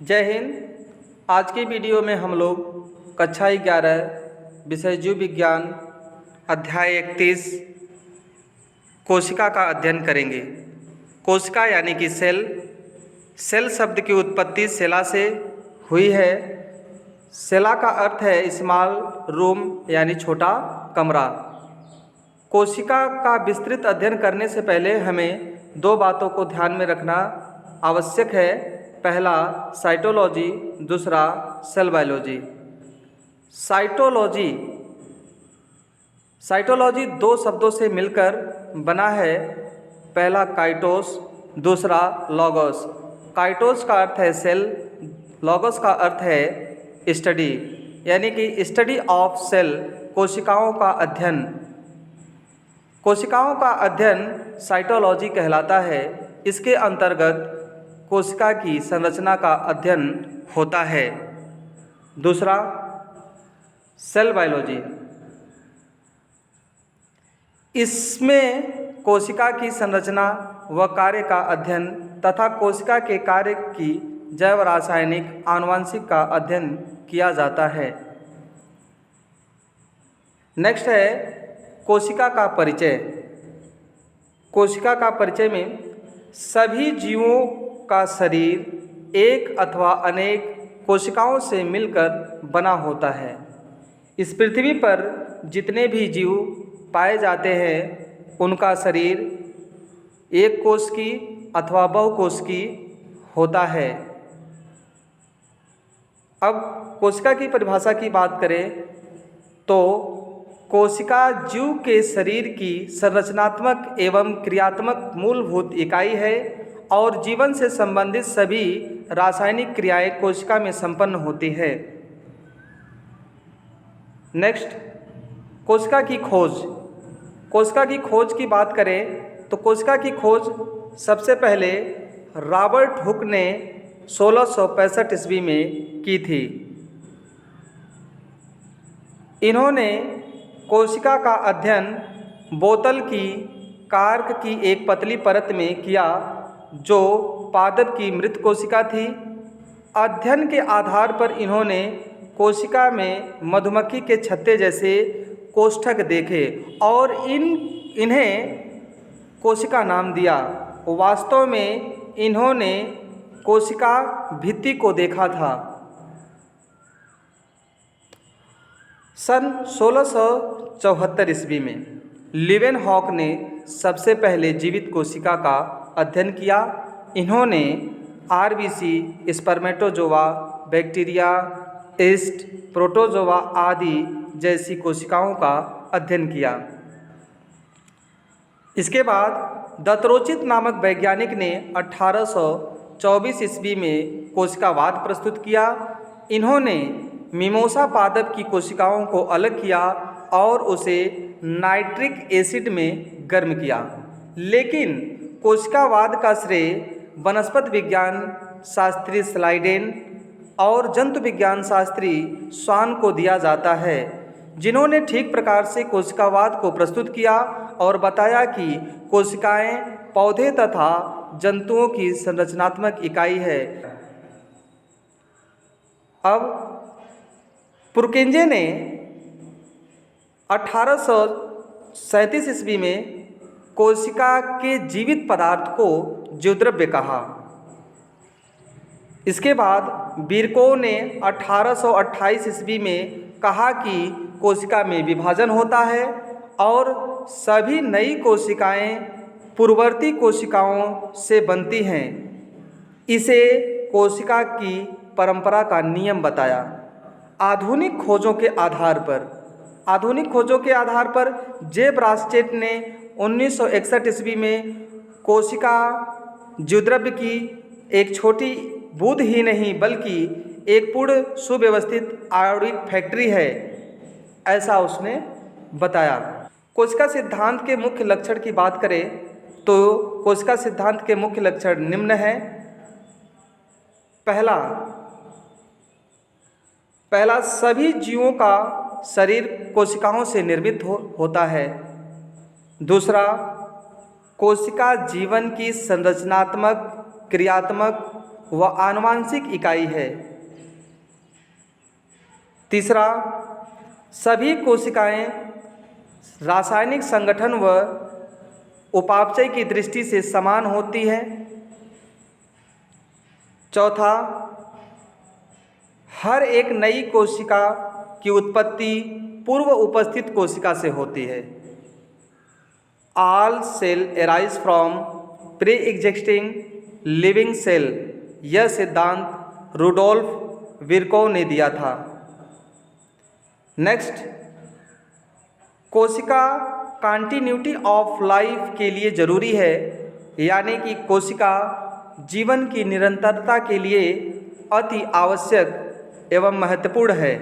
जय हिंद। आज की वीडियो में हम लोग कक्षा 11 विषय जीव विज्ञान अध्याय 31 कोशिका का अध्ययन करेंगे। कोशिका यानी कि सेल। सेल शब्द की उत्पत्ति सेला से हुई है। सेला का अर्थ है स्मॉल रूम यानी छोटा कमरा। कोशिका का विस्तृत अध्ययन करने से पहले हमें दो बातों को ध्यान में रखना आवश्यक है। पहला साइटोलॉजी, दूसरा सेल बायोलॉजी। साइटोलॉजी दो शब्दों से मिलकर बना है। पहला काइटोस, दूसरा लॉगोस। काइटोस का अर्थ है सेल, लॉगोस का अर्थ है स्टडी यानी कि स्टडी ऑफ सेल, कोशिकाओं का अध्ययन। कोशिकाओं का अध्ययन साइटोलॉजी कहलाता है। इसके अंतर्गत कोशिका की संरचना का अध्ययन होता है। दूसरा सेल बायोलॉजी। इसमें कोशिका की संरचना व कार्य का अध्ययन तथा कोशिका के कार्य की जैव रासायनिक आनुवंशिक का अध्ययन किया जाता है। नेक्स्ट है कोशिका का परिचय। कोशिका का परिचय में सभी जीवों का शरीर एक अथवा अनेक कोशिकाओं से मिलकर बना होता है। इस पृथ्वी पर जितने भी जीव पाए जाते हैं उनका शरीर एक कोश की अथवा बहुकोश की होता है। अब कोशिका की परिभाषा की बात करें तो कोशिका जीव के शरीर की संरचनात्मक एवं क्रियात्मक मूलभूत इकाई है और जीवन से संबंधित सभी रासायनिक क्रियाएं कोशिका में संपन्न होती है। नेक्स्ट कोशिका की खोज। कोशिका की खोज की बात करें तो कोशिका की खोज सबसे पहले रॉबर्ट हुक ने 1665 ईस्वी में की थी। इन्होंने कोशिका का अध्ययन बोतल की कार्क की एक पतली परत में किया जो पादप की मृत कोशिका थी। अध्ययन के आधार पर इन्होंने कोशिका में मधुमक्खी के छत्ते जैसे कोष्ठक देखे और इन्हें कोशिका नाम दिया। वास्तव में इन्होंने कोशिका भित्ति को देखा था। सन 1674 ईस्वी में लीवेनहॉक ने सबसे पहले जीवित कोशिका का अध्ययन किया। इन्होंने RBC, spermatozoa, bacteria, yeast, protozoa आदि जैसी कोशिकाओं का अध्ययन किया। इसके बाद दत्रोचित नामक वैज्ञानिक ने 1824 ईस्वी में कोशिकावाद प्रस्तुत किया। इन्होंने मिमोसा पादप की कोशिकाओं को अलग किया और उसे नाइट्रिक एसिड में गर्म किया। लेकिन कोशिकावाद का श्रेय वनस्पति विज्ञान शास्त्री स्लाइडेन और जंतु विज्ञान शास्त्री स्वान को दिया जाता है, जिन्होंने ठीक प्रकार से कोशिकावाद को प्रस्तुत किया और बताया कि कोशिकाएं पौधे तथा जंतुओं की संरचनात्मक इकाई है। अब पुरकिंजे ने 1837 ईस्वी में कोशिका के जीवित पदार्थ को जीवद्रव्य कहा। इसके बाद बिरको ने 1828 ईस्वी में कहा कि कोशिका में विभाजन होता है और सभी नई कोशिकाएं पूर्ववर्ती कोशिकाओं से बनती हैं। इसे कोशिका की परंपरा का नियम बताया। आधुनिक खोजों के आधार पर जे ब्रास्चेट ने 1961 ईस्वी में कोशिका जीवद्रव्य की एक छोटी बूंद ही नहीं बल्कि एक पूर्ण सुव्यवस्थित आयोडिक फैक्ट्री है, ऐसा उसने बताया। कोशिका सिद्धांत के मुख्य लक्षण की बात करें तो कोशिका सिद्धांत के मुख्य लक्षण निम्न हैं। पहला सभी जीवों का शरीर कोशिकाओं से निर्मित होता है। दूसरा, कोशिका जीवन की संरचनात्मक, क्रियात्मक व आनुवांशिक इकाई है। तीसरा, सभी कोशिकाएं रासायनिक संगठन व उपापचय की दृष्टि से समान होती हैं। चौथा, हर एक नई कोशिका की उत्पत्ति पूर्व उपस्थित कोशिका से होती है। All cell arise from pre existing living cell, यह सिद्धांत रुडोल्फ विर्कोव ने दिया था। नेक्स्ट, कोशिका कंटिन्यूटी ऑफ लाइफ के लिए जरूरी है, यानी कि कोशिका जीवन की निरंतरता के लिए अति आवश्यक एवं महत्वपूर्ण है।